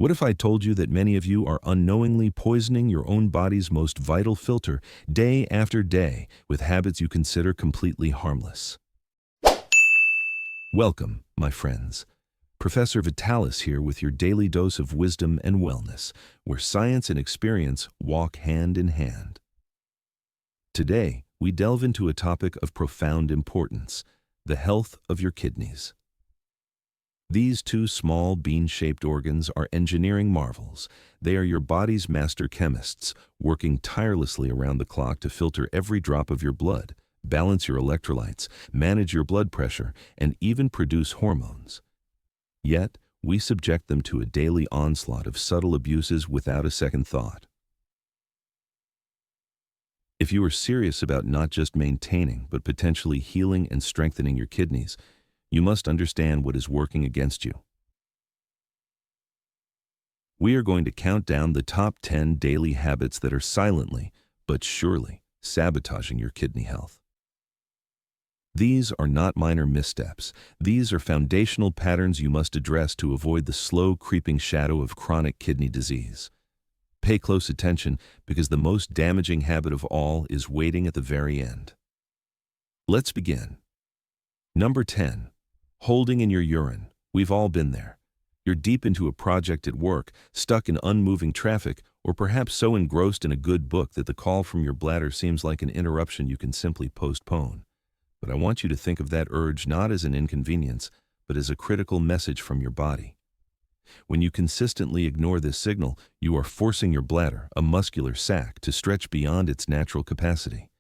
What if I told you that many of you are unknowingly poisoning your own body's most vital filter day after day with habits you consider completely harmless? Welcome, my friends. Professor Vitalis here with your daily dose of wisdom and wellness, where science and experience walk hand in hand. Today, we delve into a topic of profound importance: the health of your kidneys. These two small bean-shaped organs are engineering marvels. They are your body's master chemists, working tirelessly around the clock to filter every drop of your blood, balance your electrolytes, manage your blood pressure, and even produce hormones. Yet, we subject them to a daily onslaught of subtle abuses without a second thought. If you are serious about not just maintaining, but potentially healing and strengthening your kidneys, you must understand what is working against you. We are going to count down the top 10 daily habits that are silently, but surely, sabotaging your kidney health. These are not minor missteps. These are foundational patterns you must address to avoid the slow creeping shadow of chronic kidney disease. Pay close attention, because the most damaging habit of all is waiting at the very end. Let's begin. Number 10. Holding in your urine. We've all been there. You're deep into a project at work, stuck in unmoving traffic, or perhaps so engrossed in a good book that the call from your bladder seems like an interruption you can simply postpone. But I want you to think of that urge not as an inconvenience, but as a critical message from your body. When you consistently ignore this signal, you are forcing your bladder, a muscular sac, to stretch beyond its natural capacity.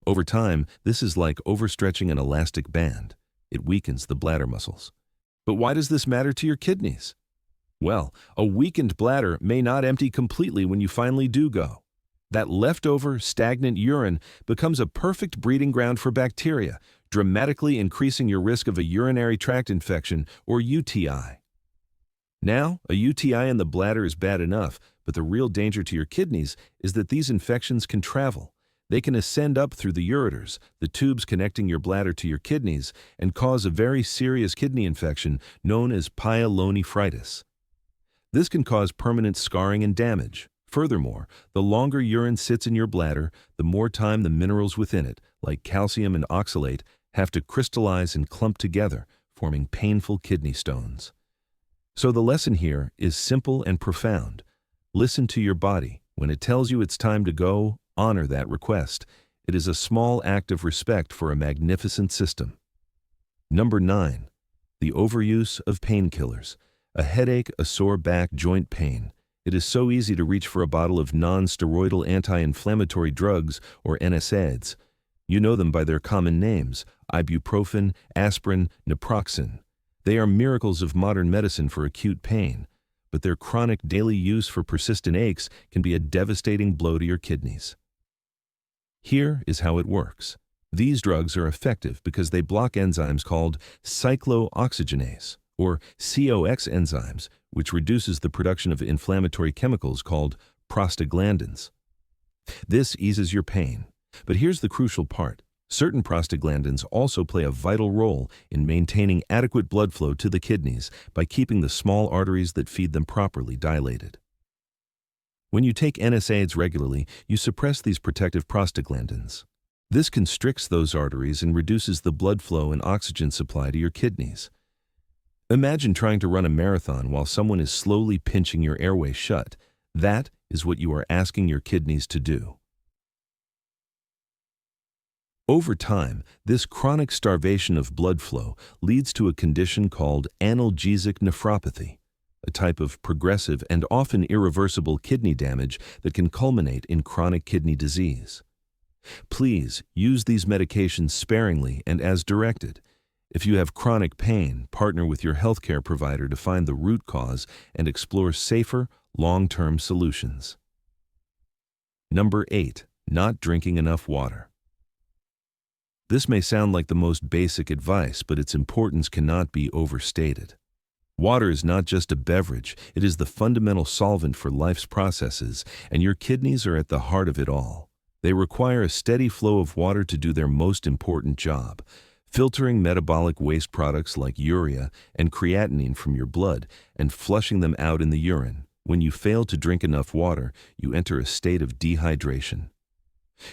Over time, this is like overstretching an elastic band. It weakens the bladder muscles. But why does this matter to your kidneys? Well, a weakened bladder may not empty completely when you finally do go. That leftover, stagnant urine becomes a perfect breeding ground for bacteria, dramatically increasing your risk of a urinary tract infection, or UTI. Now, a UTI in the bladder is bad enough, but the real danger to your kidneys is that these infections can travel. They can ascend up through the ureters, the tubes connecting your bladder to your kidneys, and cause a very serious kidney infection known as pyelonephritis. This can cause permanent scarring and damage. Furthermore, the longer urine sits in your bladder, the more time the minerals within it, like calcium and oxalate, have to crystallize and clump together, forming painful kidney stones. So the lesson here is simple and profound. Listen to your body. When it tells you it's time to go, honor that request. It is a small act of respect for a magnificent system. Number 9. The overuse of painkillers. A headache, a sore back, joint pain. It is so easy to reach for a bottle of non-steroidal anti-inflammatory drugs, or NSAIDs. You know them by their common names: ibuprofen, aspirin, naproxen. They are miracles of modern medicine for acute pain, but their chronic daily use for persistent aches can be a devastating blow to your kidneys. Here is how it works. These drugs are effective because they block enzymes called cyclooxygenase, or COX enzymes, which reduces the production of inflammatory chemicals called prostaglandins. This eases your pain. But here's the crucial part. Certain prostaglandins also play a vital role in maintaining adequate blood flow to the kidneys by keeping the small arteries that feed them properly dilated. When you take NSAIDs regularly, you suppress these protective prostaglandins. This constricts those arteries and reduces the blood flow and oxygen supply to your kidneys. Imagine trying to run a marathon while someone is slowly pinching your airway shut. That is what you are asking your kidneys to do. Over time, this chronic starvation of blood flow leads to a condition called analgesic nephropathy, a type of progressive and often irreversible kidney damage that can culminate in chronic kidney disease. Please use these medications sparingly and as directed. If you have chronic pain, partner with your healthcare provider to find the root cause and explore safer, long-term solutions. Number 8. Not drinking enough water. This may sound like the most basic advice, but its importance cannot be overstated. Water is not just a beverage, it is the fundamental solvent for life's processes, and your kidneys are at the heart of it all. They require a steady flow of water to do their most important job: filtering metabolic waste products like urea and creatinine from your blood and flushing them out in the urine. When you fail to drink enough water, you enter a state of dehydration.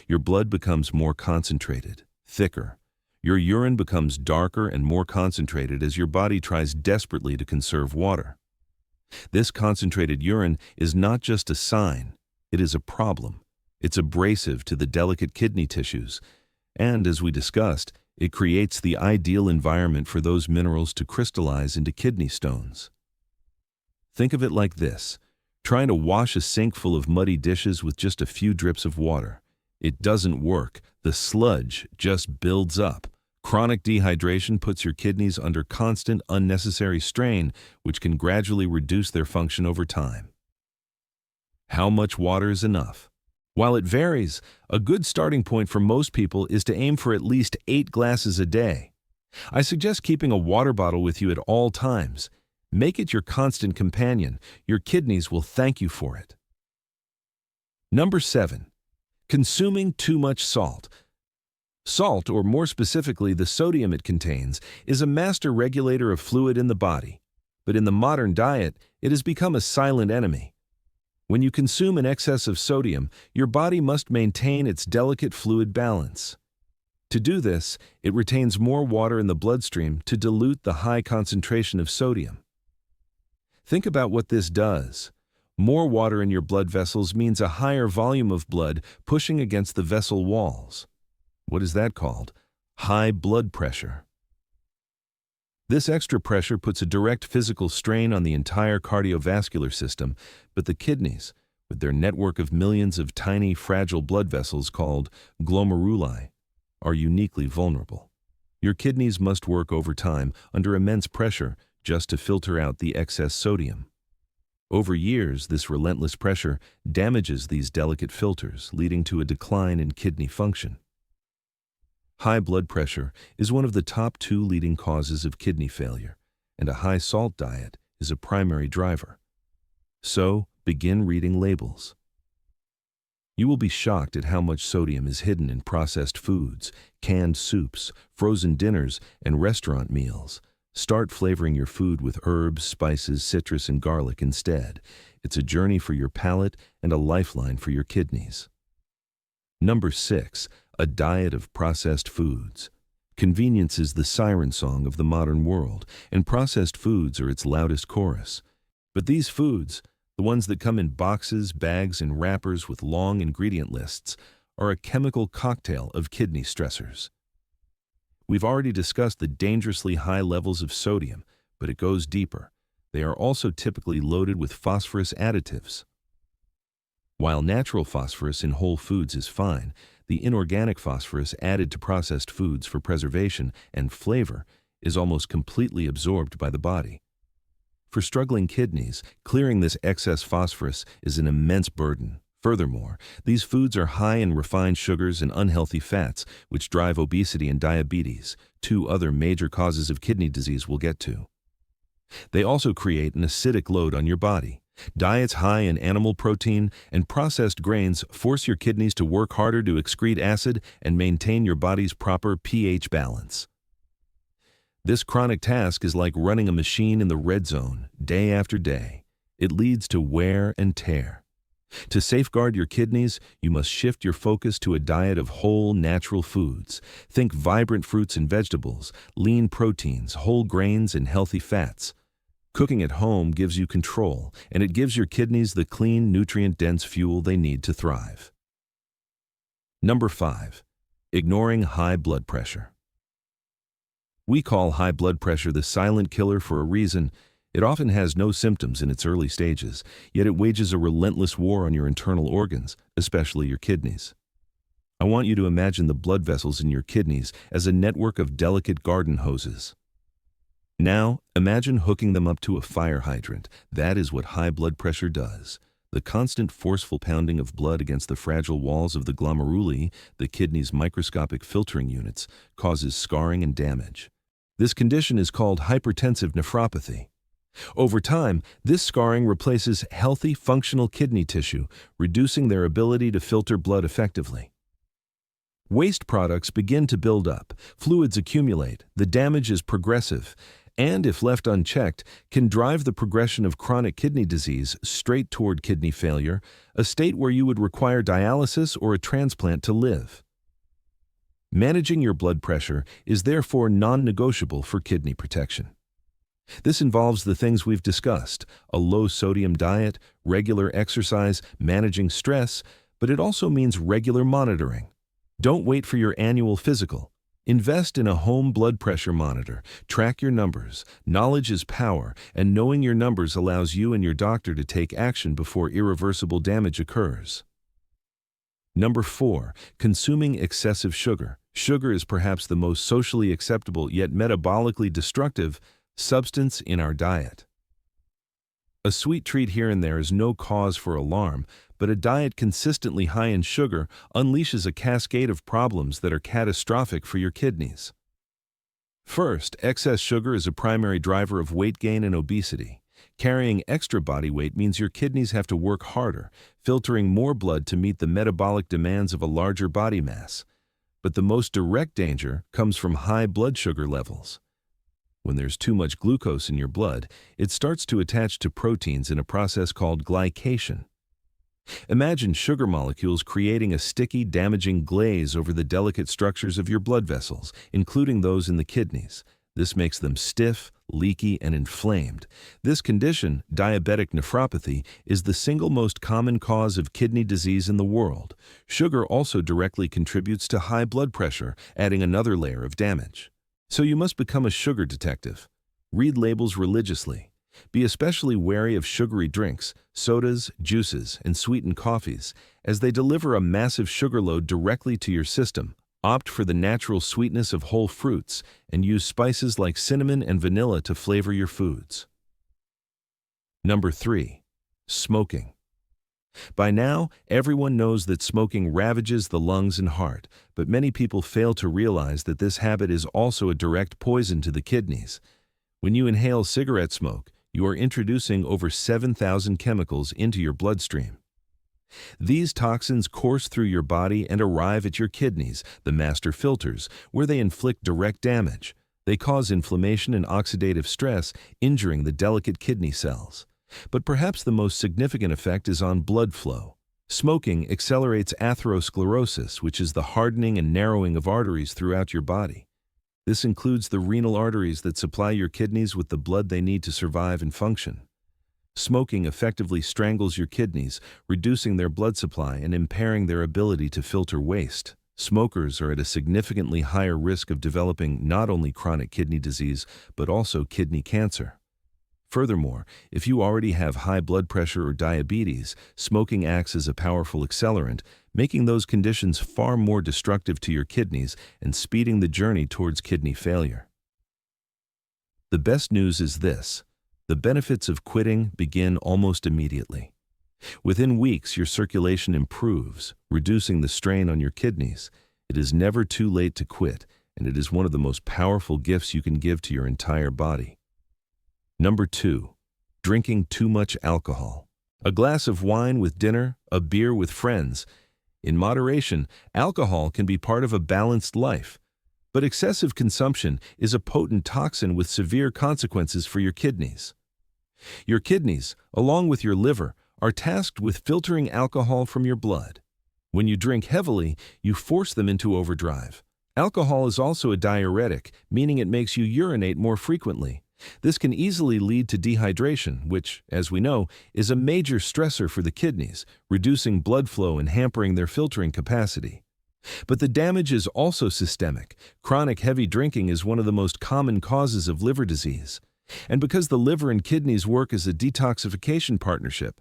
Your blood becomes more concentrated, thicker. Your urine becomes darker and more concentrated as your body tries desperately to conserve water. This concentrated urine is not just a sign, it is a problem. It's abrasive to the delicate kidney tissues, and as we discussed, it creates the ideal environment for those minerals to crystallize into kidney stones. Think of it like this: trying to wash a sink full of muddy dishes with just a few drips of water. It doesn't work. The sludge just builds up. Chronic dehydration puts your kidneys under constant, unnecessary strain, which can gradually reduce their function over time. How much water is enough? While it varies, a good starting point for most people is to aim for at least 8 glasses a day. I suggest keeping a water bottle with you at all times. Make it your constant companion. Your kidneys will thank you for it. Number 7. Consuming too much salt. Salt, or more specifically the sodium it contains, is a master regulator of fluid in the body. But in the modern diet, it has become a silent enemy. When you consume an excess of sodium, your body must maintain its delicate fluid balance. To do this, it retains more water in the bloodstream to dilute the high concentration of sodium. Think about what this does. More water in your blood vessels means a higher volume of blood pushing against the vessel walls. What is that called? High blood pressure. This extra pressure puts a direct physical strain on the entire cardiovascular system, but the kidneys, with their network of millions of tiny, fragile blood vessels called glomeruli, are uniquely vulnerable. Your kidneys must work overtime under immense pressure just to filter out the excess sodium. Over years, this relentless pressure damages these delicate filters, leading to a decline in kidney function. High blood pressure is one of the top 2 leading causes of kidney failure, and a high salt diet is a primary driver. So, begin reading labels. You will be shocked at how much sodium is hidden in processed foods, canned soups, frozen dinners, and restaurant meals. Start flavoring your food with herbs, spices, citrus, and garlic instead. It's a journey for your palate and a lifeline for your kidneys. Number 6. A diet of processed foods. Convenience is the siren song of the modern world, and processed foods are its loudest chorus. But these foods, the ones that come in boxes, bags, and wrappers with long ingredient lists, are a chemical cocktail of kidney stressors. We've already discussed the dangerously high levels of sodium, but it goes deeper. They are also typically loaded with phosphorus additives. While natural phosphorus in whole foods is fine, the inorganic phosphorus added to processed foods for preservation and flavor is almost completely absorbed by the body. For struggling kidneys, clearing this excess phosphorus is an immense burden. Furthermore, these foods are high in refined sugars and unhealthy fats, which drive obesity and diabetes, 2 other major causes of kidney disease we'll get to. They also create an acidic load on your body. Diets high in animal protein and processed grains force your kidneys to work harder to excrete acid and maintain your body's proper pH balance. This chronic task is like running a machine in the red zone, day after day. It leads to wear and tear. To safeguard your kidneys, you must shift your focus to a diet of whole, natural foods. Think vibrant fruits and vegetables, lean proteins, whole grains, and healthy fats. Cooking at home gives you control, and it gives your kidneys the clean, nutrient-dense fuel they need to thrive. Number 5. Ignoring high blood pressure. We call high blood pressure the silent killer for a reason. It often has no symptoms in its early stages, yet it wages a relentless war on your internal organs, especially your kidneys. I want you to imagine the blood vessels in your kidneys as a network of delicate garden hoses. Now, imagine hooking them up to a fire hydrant. That is what high blood pressure does. The constant forceful pounding of blood against the fragile walls of the glomeruli, the kidney's microscopic filtering units, causes scarring and damage. This condition is called hypertensive nephropathy. Over time, this scarring replaces healthy, functional kidney tissue, reducing their ability to filter blood effectively. Waste products begin to build up, fluids accumulate, the damage is progressive, and if left unchecked, can drive the progression of chronic kidney disease straight toward kidney failure, a state where you would require dialysis or a transplant to live. Managing your blood pressure is therefore non-negotiable for kidney protection. This involves the things we've discussed: a low-sodium diet, regular exercise, managing stress, but it also means regular monitoring. Don't wait for your annual physical. Invest in a home blood pressure monitor. Track your numbers. Knowledge is power, and knowing your numbers allows you and your doctor to take action before irreversible damage occurs. Number 4, consuming excessive sugar. Sugar is perhaps the most socially acceptable yet metabolically destructive substance in our diet. A sweet treat here and there is no cause for alarm, but a diet consistently high in sugar unleashes a cascade of problems that are catastrophic for your kidneys. First, excess sugar is a primary driver of weight gain and obesity. Carrying extra body weight means your kidneys have to work harder, filtering more blood to meet the metabolic demands of a larger body mass. But the most direct danger comes from high blood sugar levels. When there's too much glucose in your blood, it starts to attach to proteins in a process called glycation. Imagine sugar molecules creating a sticky, damaging glaze over the delicate structures of your blood vessels, including those in the kidneys. This makes them stiff, leaky, and inflamed. This condition, diabetic nephropathy, is the single most common cause of kidney disease in the world. Sugar also directly contributes to high blood pressure, adding another layer of damage. So you must become a sugar detective. Read labels religiously. Be especially wary of sugary drinks, sodas, juices, and sweetened coffees, as they deliver a massive sugar load directly to your system. Opt for the natural sweetness of whole fruits and use spices like cinnamon and vanilla to flavor your foods. Number 3, smoking. By now, everyone knows that smoking ravages the lungs and heart, but many people fail to realize that this habit is also a direct poison to the kidneys. When you inhale cigarette smoke, you are introducing over 7,000 chemicals into your bloodstream. These toxins course through your body and arrive at your kidneys, the master filters, where they inflict direct damage. They cause inflammation and oxidative stress, injuring the delicate kidney cells. But perhaps the most significant effect is on blood flow. Smoking accelerates atherosclerosis, which is the hardening and narrowing of arteries throughout your body. This includes the renal arteries that supply your kidneys with the blood they need to survive and function. Smoking effectively strangles your kidneys, reducing their blood supply and impairing their ability to filter waste. Smokers are at a significantly higher risk of developing not only chronic kidney disease, but also kidney cancer. Furthermore, if you already have high blood pressure or diabetes, smoking acts as a powerful accelerant, making those conditions far more destructive to your kidneys and speeding the journey towards kidney failure. The best news is this: the benefits of quitting begin almost immediately. Within weeks, your circulation improves, reducing the strain on your kidneys. It is never too late to quit, and it is one of the most powerful gifts you can give to your entire body. Number 2, drinking too much alcohol. A glass of wine with dinner, a beer with friends. In moderation, alcohol can be part of a balanced life. But excessive consumption is a potent toxin with severe consequences for your kidneys. Your kidneys, along with your liver, are tasked with filtering alcohol from your blood. When you drink heavily, you force them into overdrive. Alcohol is also a diuretic, meaning it makes you urinate more frequently. This can easily lead to dehydration, which, as we know, is a major stressor for the kidneys, reducing blood flow and hampering their filtering capacity. But the damage is also systemic. Chronic heavy drinking is one of the most common causes of liver disease. And because the liver and kidneys work as a detoxification partnership,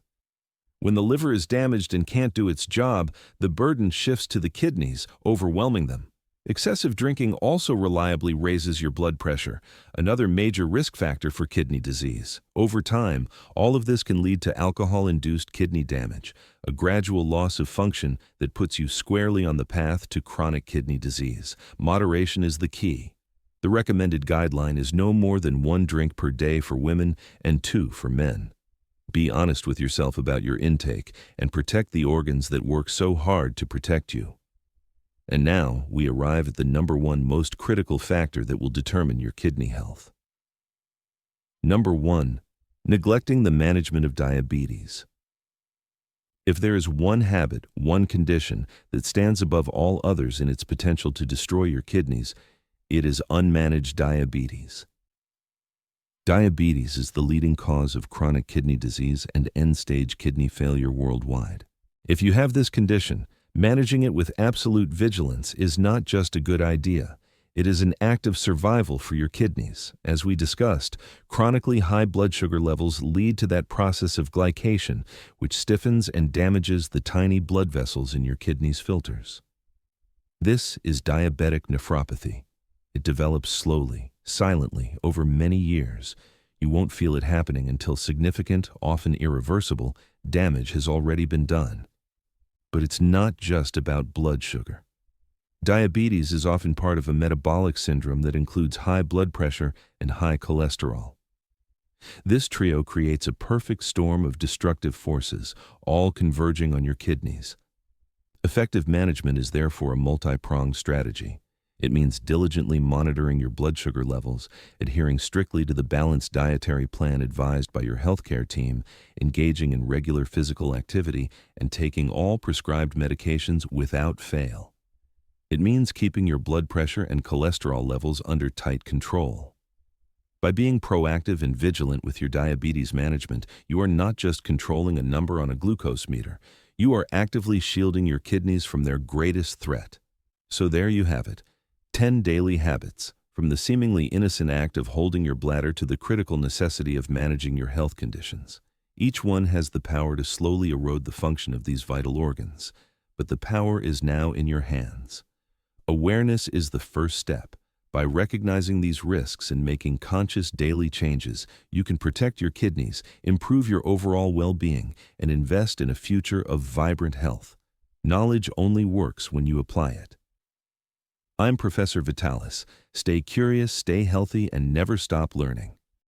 when the liver is damaged and can't do its job, the burden shifts to the kidneys, overwhelming them. Excessive drinking also reliably raises your blood pressure, another major risk factor for kidney disease. Over time, all of this can lead to alcohol-induced kidney damage, a gradual loss of function that puts you squarely on the path to chronic kidney disease. Moderation is the key. The recommended guideline is no more than 1 drink per day for women and 2 for men. Be honest with yourself about your intake and protect the organs that work so hard to protect you. And now we arrive at the number one most critical factor that will determine your kidney health. Number 1. Neglecting the management of diabetes. If there is one habit, one condition that stands above all others in its potential to destroy your kidneys, it is unmanaged diabetes. Diabetes is the leading cause of chronic kidney disease and end-stage kidney failure worldwide. If you have this condition, managing it with absolute vigilance is not just a good idea. It is an act of survival for your kidneys. As we discussed, chronically high blood sugar levels lead to that process of glycation, which stiffens and damages the tiny blood vessels in your kidneys' filters. This is diabetic nephropathy. It develops slowly, silently, over many years. You won't feel it happening until significant, often irreversible, damage has already been done. But it's not just about blood sugar. Diabetes is often part of a metabolic syndrome that includes high blood pressure and high cholesterol. This trio creates a perfect storm of destructive forces, all converging on your kidneys. Effective management is therefore a multi-pronged strategy. It means diligently monitoring your blood sugar levels, adhering strictly to the balanced dietary plan advised by your healthcare team, engaging in regular physical activity, and taking all prescribed medications without fail. It means keeping your blood pressure and cholesterol levels under tight control. By being proactive and vigilant with your diabetes management, you are not just controlling a number on a glucose meter, you are actively shielding your kidneys from their greatest threat. So there you have it, 10 daily habits, from the seemingly innocent act of holding your bladder to the critical necessity of managing your health conditions. Each one has the power to slowly erode the function of these vital organs, but the power is now in your hands. Awareness is the first step. By recognizing these risks and making conscious daily changes, you can protect your kidneys, improve your overall well-being, and invest in a future of vibrant health. Knowledge only works when you apply it. I'm Professor Vitalis. Stay curious, stay healthy, and never stop learning.